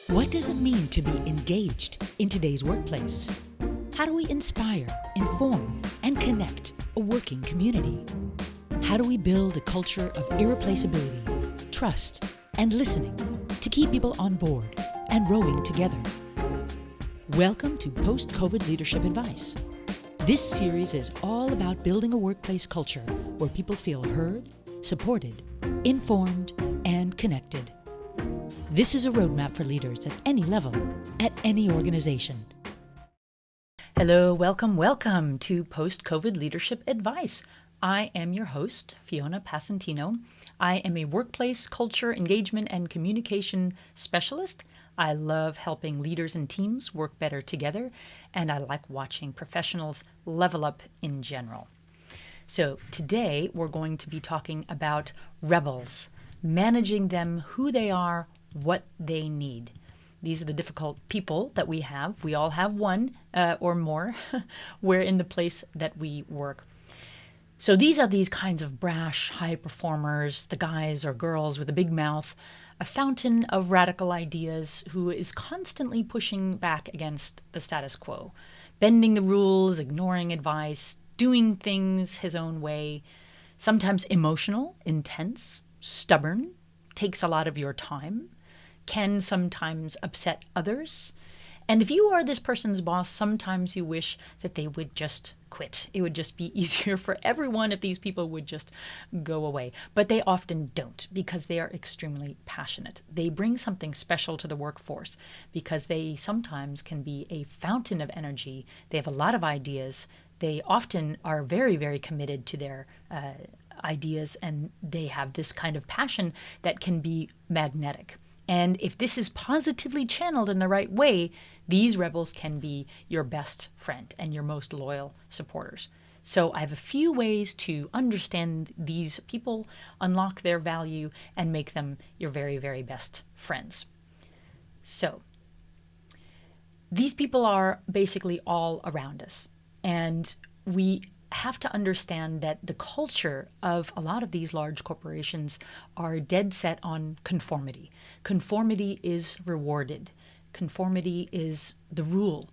What does it mean to be engaged in today's workplace? How do we inspire, inform, and connect a working community? How do we build a culture of irreplaceability, trust, and listening to keep people on board and rowing together? Welcome to Post-COVID Leadership Advice. This series is all about building a workplace culture where people feel heard, supported, informed, and connected. This is a roadmap for leaders at any level, at any organization. Hello, welcome to Post-COVID Leadership Advice. I am your host, Fiona Passantino. I am a workplace culture, engagement, and communication specialist. I love helping leaders and teams work better together, and I like watching professionals level up in general. So today we're going to be talking about rebels, managing them, who they are, what they need. These are the difficult people that we have. We all have one or more. We're in the place that we work. So these are these kinds of brash high performers, the guys or girls with a big mouth, a fountain of radical ideas who is constantly pushing back against the status quo, bending the rules, ignoring advice, doing things his own way, sometimes emotional, intense, stubborn, takes a lot of your time, can sometimes upset others. And if you are this person's boss, sometimes you wish that they would just quit. It would just be easier for everyone if these people would just go away. But they often don't because they are extremely passionate. They bring something special to the workforce because they sometimes can be a fountain of energy. They have a lot of ideas. They often are very, very committed to their ideas, and they have this kind of passion that can be magnetic. And if this is positively channeled in the right way, these rebels can be your best friend and your most loyal supporters. So I have a few ways to understand these people, unlock their value, and make them your very, very best friends. So these people are basically all around us. And we have to understand that the culture of a lot of these large corporations are dead set on conformity. Conformity is rewarded. Conformity is the rule.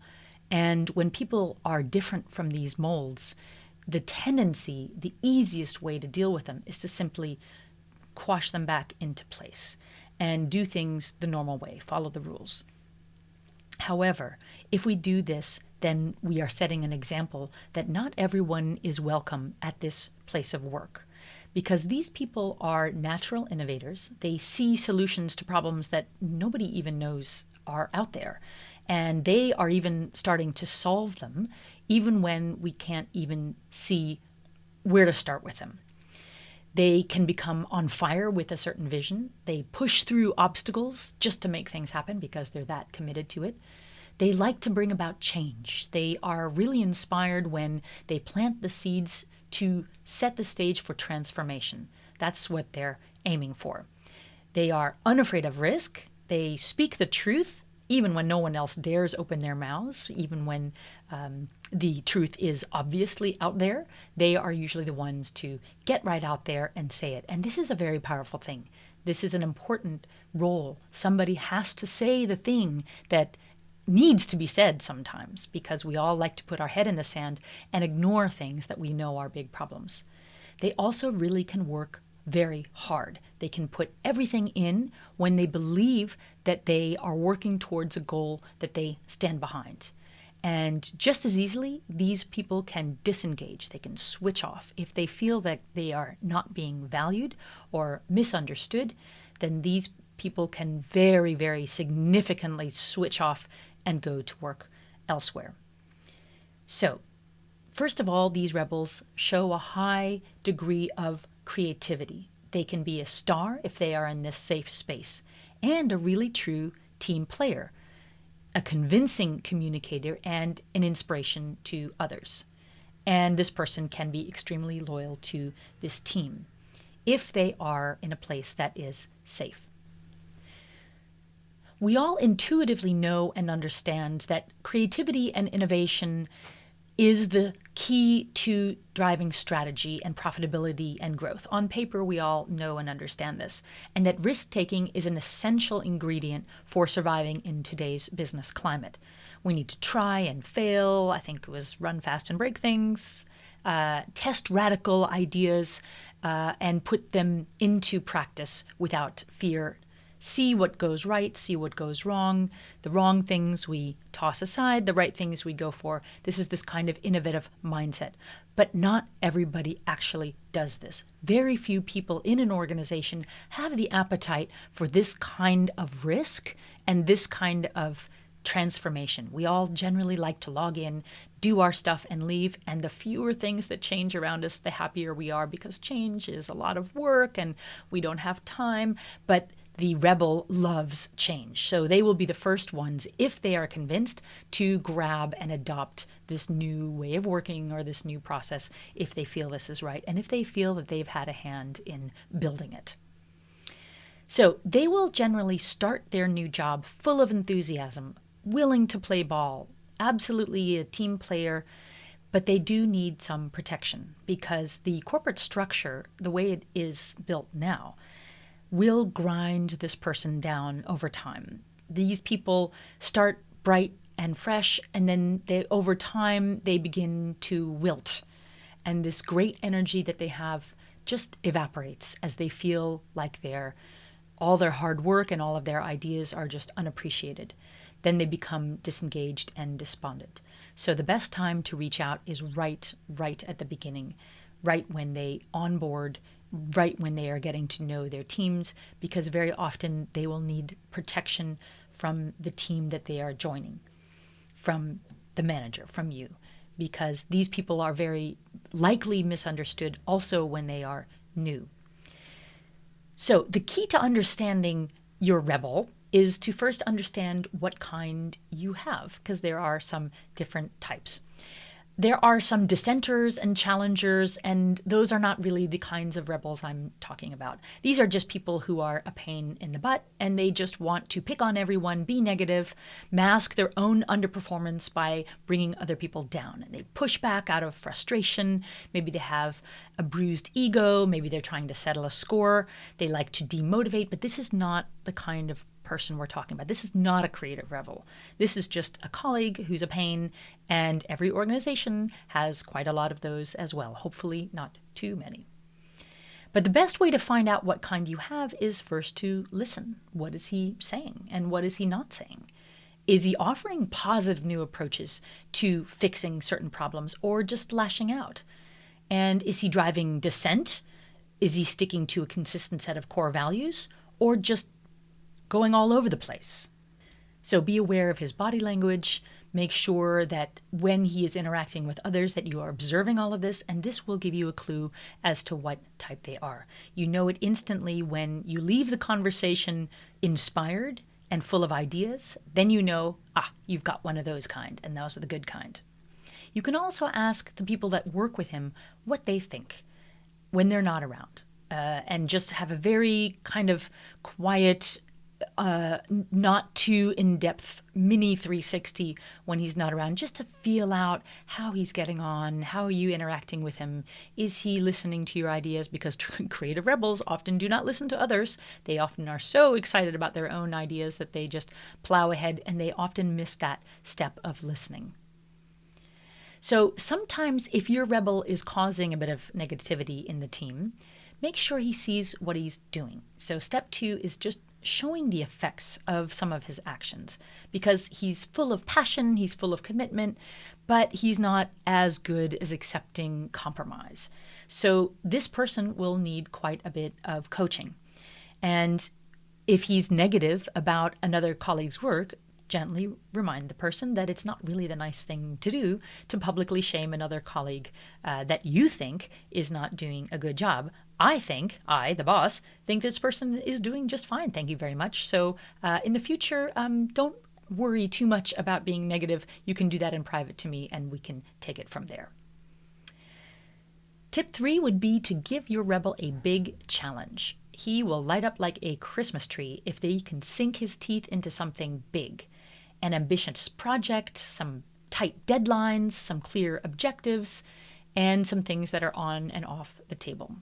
And when people are different from these molds, the tendency, the easiest way to deal with them is to simply quash them back into place and do things the normal way, follow the rules. However, if we do this, then we are setting an example that not everyone is welcome at this place of work. Because these people are natural innovators. They see solutions to problems that nobody even knows are out there. And they are even starting to solve them, even when we can't even see where to start with them. They can become on fire with a certain vision. They push through obstacles just to make things happen because they're that committed to it. They like to bring about change. They are really inspired when they plant the seeds to set the stage for transformation. That's what they're aiming for. They are unafraid of risk. They speak the truth, even when no one else dares open their mouths, even when the truth is obviously out there. They are usually the ones to get right out there and say it. And this is a very powerful thing. This is an important role. Somebody has to say the thing that needs to be said sometimes, because we all like to put our head in the sand and ignore things that we know are big problems. They also really can work very hard. They can put everything in when they believe that they are working towards a goal that they stand behind. And just as easily, these people can disengage. They can switch off. If they feel that they are not being valued or misunderstood, then these people can very, very significantly switch off and go to work elsewhere. So, first of all, these rebels show a high degree of creativity. They can be a star if they are in this safe space, and a really true team player, a convincing communicator, and an inspiration to others. And this person can be extremely loyal to this team if they are in a place that is safe. We all intuitively know and understand that creativity and innovation is the key to driving strategy and profitability and growth. On paper, we all know and understand this, and that risk-taking is an essential ingredient for surviving in today's business climate. We need to try and fail. I think it was run fast and break things, test radical ideas, and put them into practice without fear. See what goes right, see what goes wrong. The wrong things we toss aside, the right things we go for. This is this kind of innovative mindset. But not everybody actually does this. Very few people in an organization have the appetite for this kind of risk and this kind of transformation. We all generally like to log in, do our stuff, and leave. And the fewer things that change around us, the happier we are, because change is a lot of work and we don't have time. But the rebel loves change. So they will be the first ones, if they are convinced, to grab and adopt this new way of working or this new process if they feel this is right and if they feel that they've had a hand in building it. So they will generally start their new job full of enthusiasm, willing to play ball, absolutely a team player, but they do need some protection because the corporate structure, the way it is built now, will grind this person down over time. These people start bright and fresh, and then over time they begin to wilt. And this great energy that they have just evaporates as they feel like all their hard work and all of their ideas are just unappreciated. Then they become disengaged and despondent. So the best time to reach out is right at the beginning, right when they onboard, right when they are getting to know their teams, because very often they will need protection from the team that they are joining, from the manager, from you, because these people are very likely misunderstood also when they are new. So the key to understanding your rebel is to first understand what kind you have, because there are some different types. There are some dissenters and challengers, and those are not really the kinds of rebels I'm talking about. These are just people who are a pain in the butt, and they just want to pick on everyone, be negative, mask their own underperformance by bringing other people down. And they push back out of frustration. Maybe they have a bruised ego. Maybe they're trying to settle a score. They like to demotivate, but this is not the kind of person we're talking about. This is not a creative rebel. This is just a colleague who's a pain, and every organization has quite a lot of those as well. Hopefully not too many. But the best way to find out what kind you have is first to listen. What is he saying and what is he not saying? Is he offering positive new approaches to fixing certain problems or just lashing out? And is he driving dissent? Is he sticking to a consistent set of core values or just going all over the place? So be aware of his body language. Make sure that when he is interacting with others that you are observing all of this, and this will give you a clue as to what type they are. You know it instantly when you leave the conversation inspired and full of ideas. Then you know, you've got one of those kind, and those are the good kind. You can also ask the people that work with him what they think when they're not around, and just have a very kind of quiet, not too in-depth mini 360 when he's not around, just to feel out how he's getting on. How are you interacting with him? Is he listening to your ideas? Because creative rebels often do not listen to others. They often are so excited about their own ideas that they just plow ahead, and they often miss that step of listening. So sometimes if your rebel is causing a bit of negativity in the team, make sure he sees what he's doing. So step 2 is just showing the effects of some of his actions, because he's full of passion, he's full of commitment, but he's not as good as accepting compromise. So this person will need quite a bit of coaching. And if he's negative about another colleague's work, gently remind the person that it's not really the nice thing to do to publicly shame another colleague that you think is not doing a good job. I, the boss, think this person is doing just fine. Thank you very much. So in the future, don't worry too much about being negative. You can do that in private to me, and we can take it from there. Tip 3 would be to give your rebel a big challenge. He will light up like a Christmas tree if he can sink his teeth into something big. An ambitious project, some tight deadlines, some clear objectives, and some things that are on and off the table.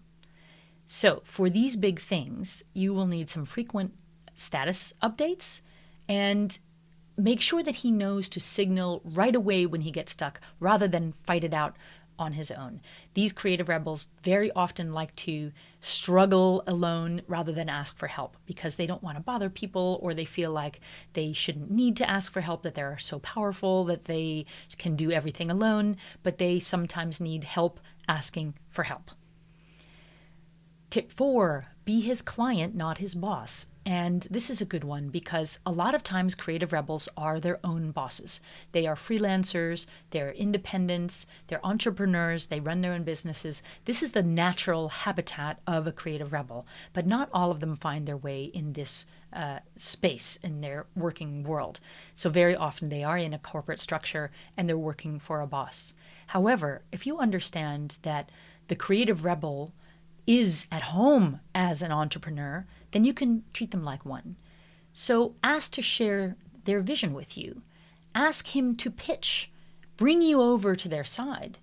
So for these big things, you will need some frequent status updates and make sure that he knows to signal right away when he gets stuck rather than fight it out on his own. These creative rebels very often like to struggle alone rather than ask for help because they don't want to bother people, or they feel like they shouldn't need to ask for help, that they're so powerful that they can do everything alone, but they sometimes need help asking for help. Tip 4, be his client, not his boss. And this is a good one because a lot of times creative rebels are their own bosses. They are freelancers, they're independents, they're entrepreneurs, they run their own businesses. This is the natural habitat of a creative rebel, but not all of them find their way in this space in their working world. So very often they are in a corporate structure and they're working for a boss. However, if you understand that the creative rebel is at home as an entrepreneur, then you can treat them like one. So ask to share their vision with you. Ask him to pitch, bring you over to their side,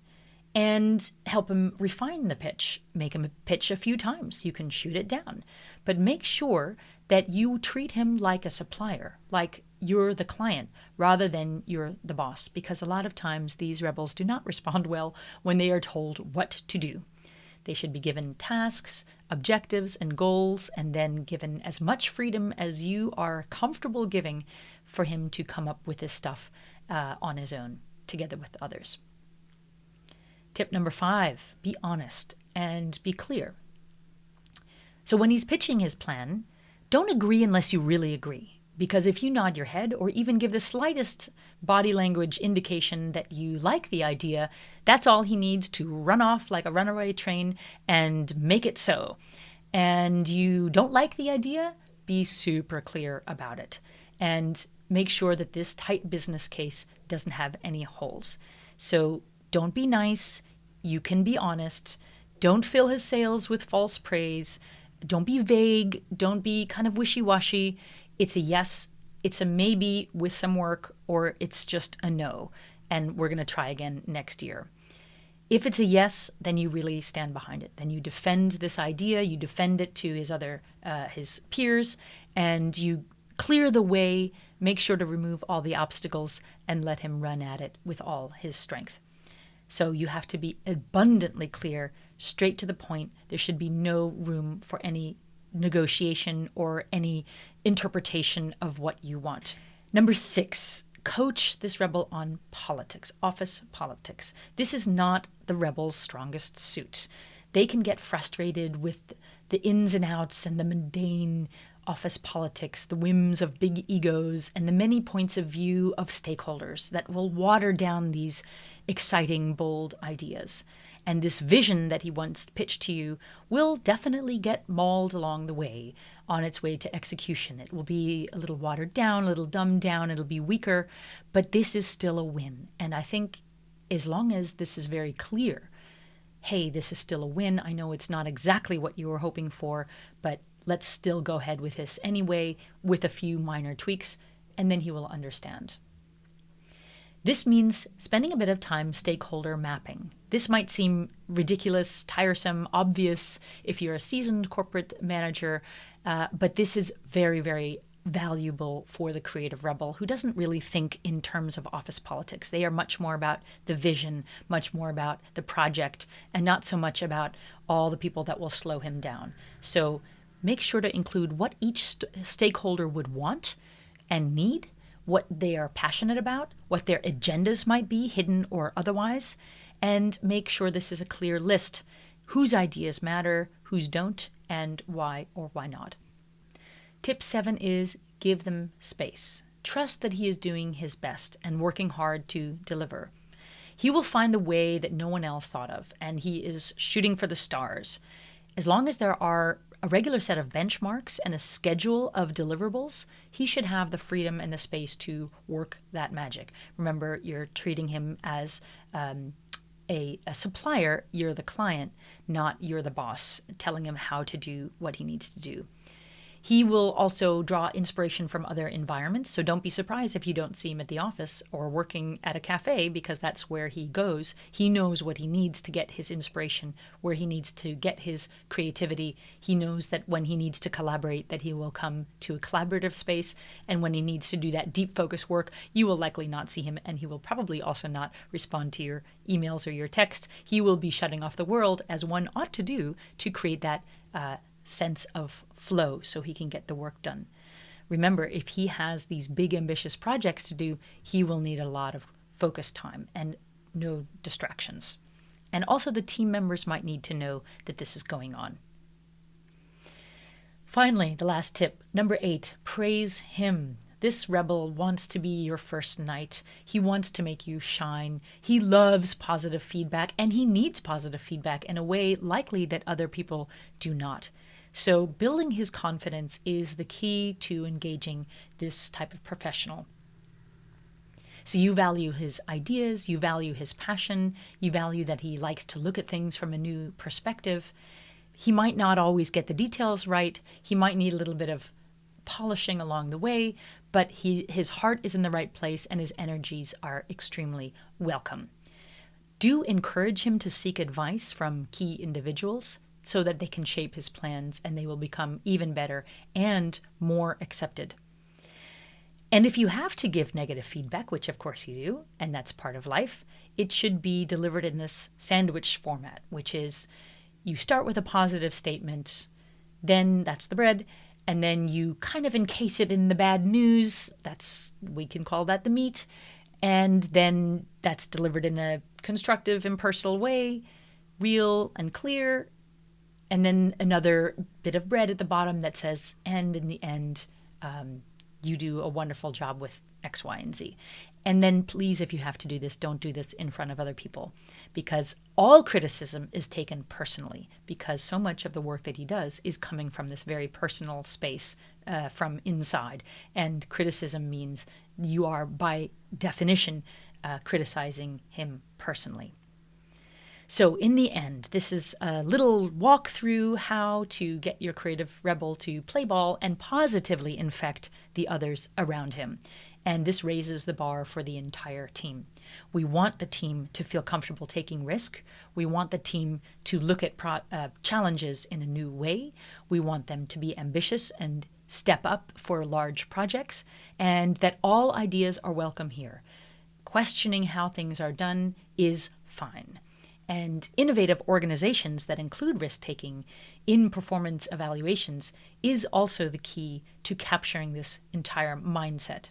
and help him refine the pitch. Make him pitch a few times. You can shoot it down. But make sure that you treat him like a supplier, like you're the client rather than you're the boss, because a lot of times these rebels do not respond well when they are told what to do. They should be given tasks, objectives, and goals, and then given as much freedom as you are comfortable giving for him to come up with this stuff on his own, together with others. Tip number 5, be honest and be clear. So when he's pitching his plan, don't agree unless you really agree. Because if you nod your head or even give the slightest body language indication that you like the idea, that's all he needs to run off like a runaway train and make it so. And you don't like the idea, be super clear about it. And make sure that this tight business case doesn't have any holes. So don't be nice. You can be honest. Don't fill his sails with false praise. Don't be vague. Don't be kind of wishy-washy. It's a yes, it's a maybe with some work, or it's just a no, and we're going to try again next year. If it's a yes, then you really stand behind it. Then you defend this idea, you defend it to his peers, and you clear the way, make sure to remove all the obstacles, and let him run at it with all his strength. So you have to be abundantly clear, straight to the point. There should be no room for any negotiation or any interpretation of what you want. Number 6, coach this rebel on politics, office politics. This is not the rebel's strongest suit. They can get frustrated with the ins and outs and the mundane office politics, the whims of big egos, and the many points of view of stakeholders that will water down these exciting, bold ideas. And this vision that he once pitched to you will definitely get mauled along the way on its way to execution. It will be a little watered down, a little dumbed down, it'll be weaker, but this is still a win. And I think as long as this is very clear, hey, this is still a win. I know it's not exactly what you were hoping for, but let's still go ahead with this anyway with a few minor tweaks, and then he will understand. This means spending a bit of time stakeholder mapping. This might seem ridiculous, tiresome, obvious if you're a seasoned corporate manager, but this is very, very valuable for the creative rebel who doesn't really think in terms of office politics. They are much more about the vision, much more about the project, and not so much about all the people that will slow him down. So make sure to include what each stakeholder would want and need, what they are passionate about, what their agendas might be, hidden or otherwise, and make sure this is a clear list, whose ideas matter, whose don't, and why or why not. Tip 7 is give them space. Trust that he is doing his best and working hard to deliver. He will find the way that no one else thought of, and he is shooting for the stars. As long as there are a regular set of benchmarks and a schedule of deliverables, he should have the freedom and the space to work that magic. Remember, you're treating him as a supplier. You're the client, not you're the boss, telling him how to do what he needs to do. He will also draw inspiration from other environments, so don't be surprised if you don't see him at the office or working at a cafe, because that's where he goes. He knows what he needs to get his inspiration, where he needs to get his creativity. He knows that when he needs to collaborate, that he will come to a collaborative space, and when he needs to do that deep focus work, you will likely not see him, and he will probably also not respond to your emails or your text. He will be shutting off the world, as one ought to do, to create that sense of flow so he can get the work done. Remember, if he has these big ambitious projects to do, he will need a lot of focus time and no distractions. And also the team members might need to know that this is going on. Finally, the last tip, number 8, praise him. This rebel wants to be your first knight. He wants to make you shine. He loves positive feedback, and he needs positive feedback in a way likely that other people do not. So building his confidence is the key to engaging this type of professional. So you value his ideas, you value his passion, you value that he likes to look at things from a new perspective. He might not always get the details right. He might need a little bit of polishing along the way, but his heart is in the right place and his energies are extremely welcome. Do encourage him to seek advice from key individuals so that they can shape his plans and they will become even better and more accepted. And if you have to give negative feedback, which of course you do, and that's part of life, it should be delivered in this sandwich format, which is you start with a positive statement, then that's the bread, and then you kind of encase it in the bad news. We can call that the meat. And then that's delivered in a constructive, impersonal way, real and clear. And then another bit of bread at the bottom that says, and in the end, you do a wonderful job with X, Y, and Z. And then please, if you have to do this, don't do this in front of other people, because all criticism is taken personally, because so much of the work that he does is coming from this very personal space from inside. And criticism means you are, by definition, criticizing him personally. So in the end, this is a little walk through how to get your creative rebel to play ball and positively infect the others around him. And this raises the bar for the entire team. We want the team to feel comfortable taking risk. We want the team to look at challenges in a new way. We want them to be ambitious and step up for large projects, and that all ideas are welcome here. Questioning how things are done is fine. And innovative organizations that include risk-taking in performance evaluations is also the key to capturing this entire mindset.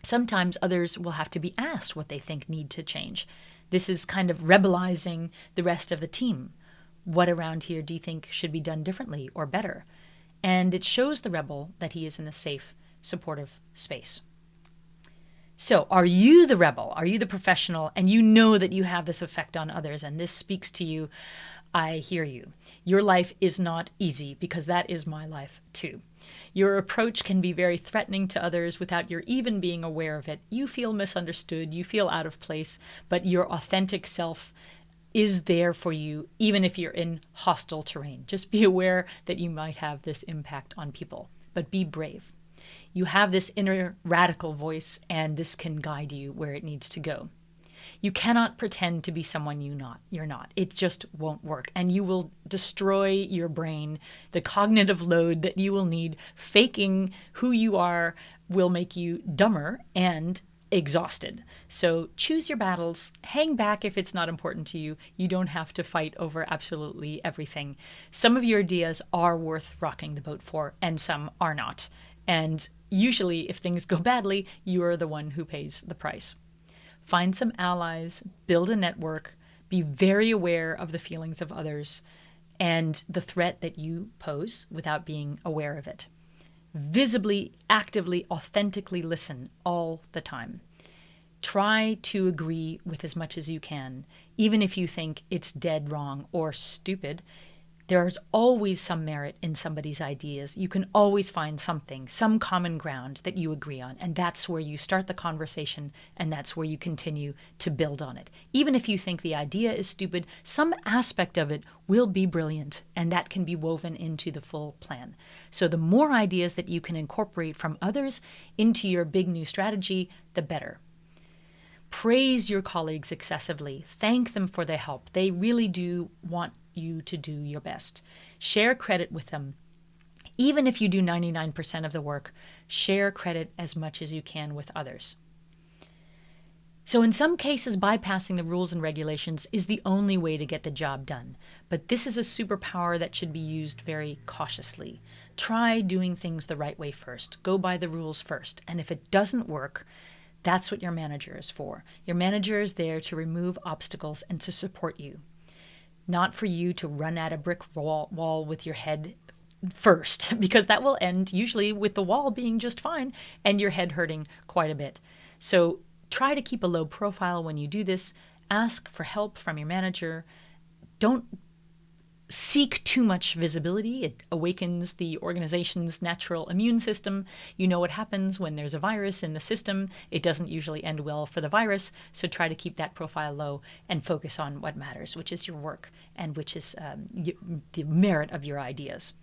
Sometimes others will have to be asked what they think need to change. This is kind of rebelizing the rest of the team. What around here do you think should be done differently or better? And it shows the rebel that he is in a safe, supportive space. So are you the rebel? Are you the professional? And you know that you have this effect on others, and this speaks to you. I hear you. Your life is not easy, because that is my life too. Your approach can be very threatening to others without your even being aware of it. You feel misunderstood, you feel out of place, but your authentic self is there for you, even if you're in hostile terrain. Just be aware that you might have this impact on people, but be brave. You have this inner radical voice, and this can guide you where it needs to go. You cannot pretend to be someone you're not. It just won't work, and you will destroy your brain. The cognitive load that you will need faking who you are will make you dumber and exhausted. So choose your battles. Hang back if it's not important to you. You don't have to fight over absolutely everything. Some of your ideas are worth rocking the boat for, and some are not. And usually, if things go badly, you are the one who pays the price. Find some allies, build a network, be very aware of the feelings of others and the threat that you pose without being aware of it. Visibly, actively, authentically listen all the time. Try to agree with as much as you can, even if you think it's dead wrong or stupid. There's always some merit in somebody's ideas. You can always find something, some common ground that you agree on. And that's where you start the conversation, and that's where you continue to build on it. Even if you think the idea is stupid, some aspect of it will be brilliant, and that can be woven into the full plan. So the more ideas that you can incorporate from others into your big new strategy, the better. Praise your colleagues excessively. Thank them for their help. They really do want you to do your best. Share credit with them. Even if you do 99% of the work, share credit as much as you can with others. So in some cases, bypassing the rules and regulations is the only way to get the job done. But this is a superpower that should be used very cautiously. Try doing things the right way first. Go by the rules first. And if it doesn't work, that's what your manager is for. Your manager is there to remove obstacles and to support you. Not for you to run at a brick wall with your head first, because that will end usually with the wall being just fine and your head hurting quite a bit. So try to keep a low profile when you do this. Ask for help from your manager. Don't seek too much visibility. It awakens the organization's natural immune system. You know what happens when there's a virus in the system. It doesn't usually end well for the virus. So try to keep that profile low and focus on what matters, which is your work and which is the merit of your ideas.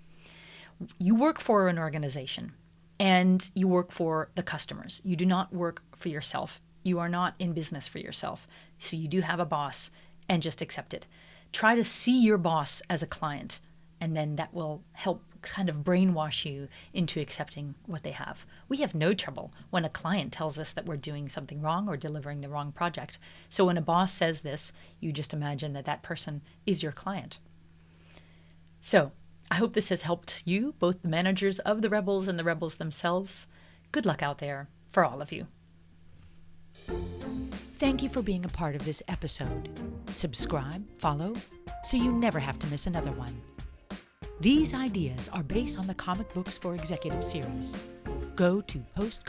You work for an organization and you work for the customers. You do not work for yourself. You are not in business for yourself. So you do have a boss, and just accept it. Try to see your boss as a client, and then that will help kind of brainwash you into accepting what they have. We have no trouble when a client tells us that we're doing something wrong or delivering the wrong project. So when a boss says this, you just imagine that that person is your client. So I hope this has helped you, both the managers of the Rebels and the Rebels themselves. Good luck out there for all of you. Thank you for being a part of this episode. Subscribe, follow, so you never have to miss another one. These ideas are based on the Comic Books for Executive series. Go to postcard.co